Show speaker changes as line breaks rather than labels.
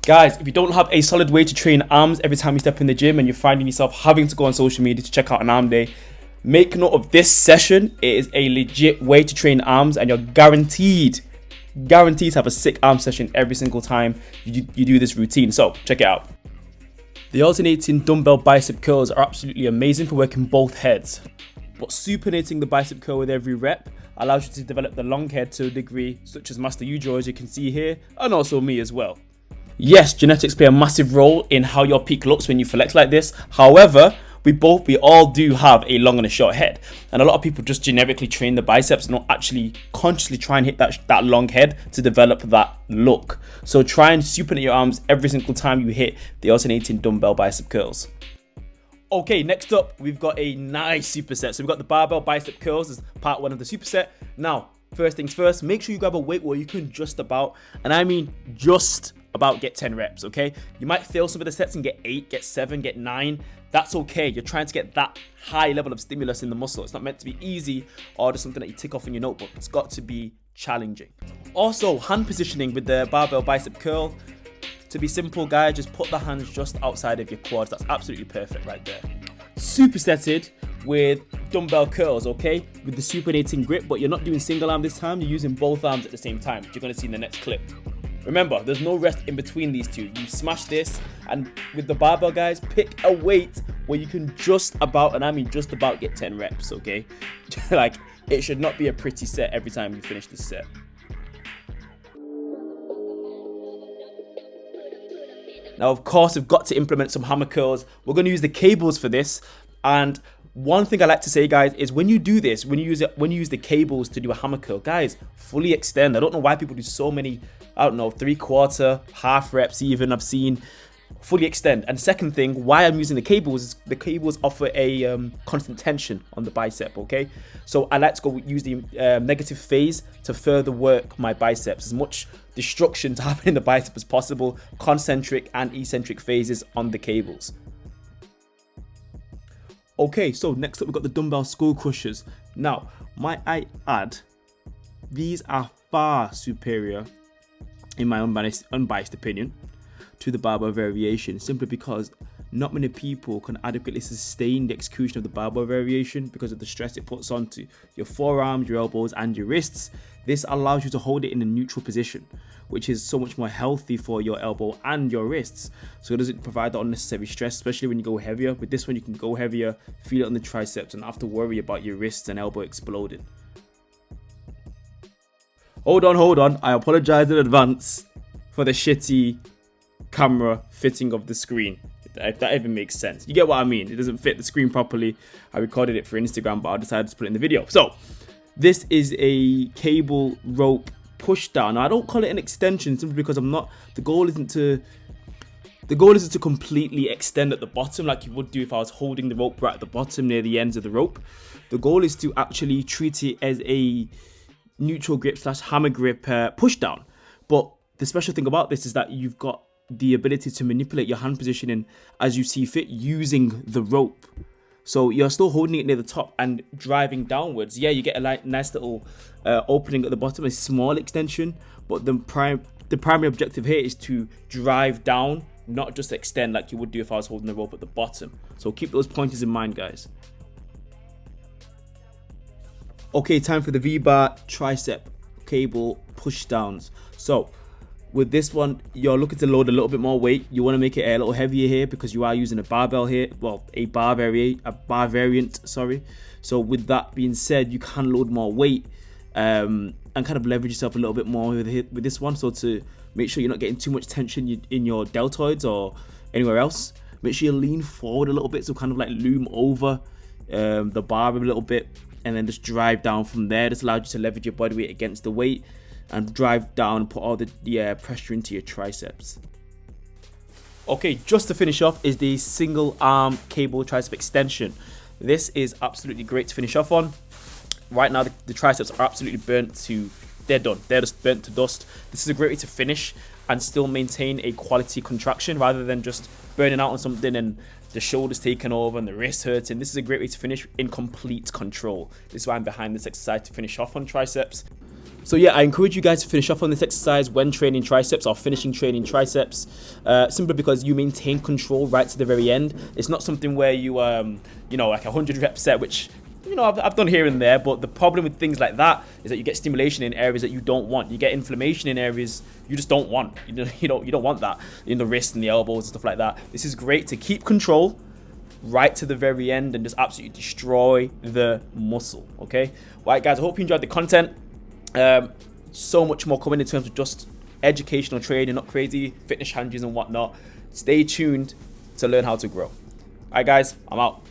Guys, if you don't have a solid way to train arms every time you step in the gym and you're finding yourself having to go on social media to check out an arm day, make note of this session. It is a legit way to train arms and you're guaranteed to have a sick arm session every single time you do this routine. So check it out. The alternating dumbbell bicep curls are absolutely amazing for working both heads. But supinating the bicep curl with every rep allows you to develop the long head to a degree such as Master Ujo, as you can see here, and also me as well. Yes, genetics play a massive role in how your peak looks when you flex like this. However, we all do have a long and a short head. And a lot of people just generically train the biceps and not actually consciously try and hit that long head to develop that look. So try and supinate your arms every single time you hit the alternating dumbbell bicep curls. Okay, next up, we've got a nice superset. So we've got the barbell bicep curls as part one of the superset. Now, first things first, make sure you grab a weight where you can just about, and I mean just about, get 10 reps, okay? You might fail some of the sets and get 8, get 7, get 9. That's okay. You're trying to get that high level of stimulus in the muscle. It's not meant to be easy or just something that you tick off in your notebook. It's got to be challenging. Also, hand positioning with the barbell bicep curl. To be simple, guys, just put the hands just outside of your quads. That's absolutely perfect right there. Supersetted with dumbbell curls, okay? With the supinating grip, but you're not doing single arm this time. You're using both arms at the same time, which you're going to see in the next clip. Remember, there's no rest in between these two. You smash this, and with the barbell, guys, pick a weight where you can just about, and I mean just about, get 10 reps, okay? Like, it should not be a pretty set every time you finish this set. Now, of course, we've got to implement some hammer curls. We're going to use the cables for this, and one thing I like to say, guys, is when you do this, when you use the cables to do a hammer curl, guys, fully extend. I don't know why people do so many, I don't know, 3/4, half reps even, I've seen. Fully extend. And second thing, why I'm using the cables is the cables offer a constant tension on the bicep, okay? So I like to use the negative phase to further work my biceps. As much destruction to happen in the bicep as possible, concentric and eccentric phases on the cables. Okay, so next up we've got the dumbbell skull crushers. Now, might I add, these are far superior, in my unbiased opinion, to the barbell variation, simply because not many people can adequately sustain the execution of the barbell variation because of the stress it puts onto your forearms, your elbows, and your wrists. This allows you to hold it in a neutral position, which is so much more healthy for your elbow and your wrists. So it doesn't provide the unnecessary stress, especially when you go heavier. With this one, you can go heavier, feel it on the triceps, and not have to worry about your wrists and elbow exploding. Hold on. I apologize in advance for the shitty camera fitting of the screen, if that even makes sense. You get what I mean? It doesn't fit the screen properly. I recorded it for Instagram, but I decided to put it in the video. So this is a cable rope push down. Now, I don't call it an extension simply because the goal isn't to completely extend at the bottom like you would do if I was holding the rope right at the bottom near the ends of the rope. The goal is to actually treat it as a neutral grip / hammer grip push down. But the special thing about this is that you've got the ability to manipulate your hand positioning as you see fit using the rope. So you're still holding it near the top and driving downwards. Yeah, you get a nice little opening at the bottom, a small extension, but the primary objective here is to drive down, not just extend like you would do if I was holding the rope at the bottom. So keep those pointers in mind, guys. Okay, time for the V-bar tricep cable push downs. So with this one, you're looking to load a little bit more weight. You want to make it a little heavier here because you are using a barbell here. Well, a bar variant, sorry. So with that being said, you can load more weight and kind of leverage yourself a little bit more with this one. So to make sure you're not getting too much tension in your deltoids or anywhere else, make sure you lean forward a little bit. So kind of like loom over the bar a little bit and then just drive down from there. This allows you to leverage your body weight against the weight and drive down and put all the pressure into your triceps. Okay, just to finish off is the single arm cable tricep extension. This is absolutely great to finish off on. Right now the triceps are absolutely they're done. They're just burnt to dust. This is a great way to finish and still maintain a quality contraction rather than just burning out on something and the shoulders taken over and the wrist hurting. This is a great way to finish in complete control. This is why I'm behind this exercise, to finish off on triceps. So yeah, I encourage you guys to finish off on this exercise when training triceps or finishing training triceps, simply because you maintain control right to the very end. It's not something where you, you know, like a 100 rep set, which, you know, I've done here and there, but the problem with things like that is that you get stimulation in areas that you don't want. You get inflammation in areas you just don't want. You don't want that in the wrist and the elbows and stuff like that. This is great to keep control right to the very end and just absolutely destroy the muscle. Okay, all right, guys. I hope you enjoyed the content. So much more coming in terms of just educational training, not crazy fitness challenges and whatnot. Stay tuned to learn how to grow. All right, guys. I'm out.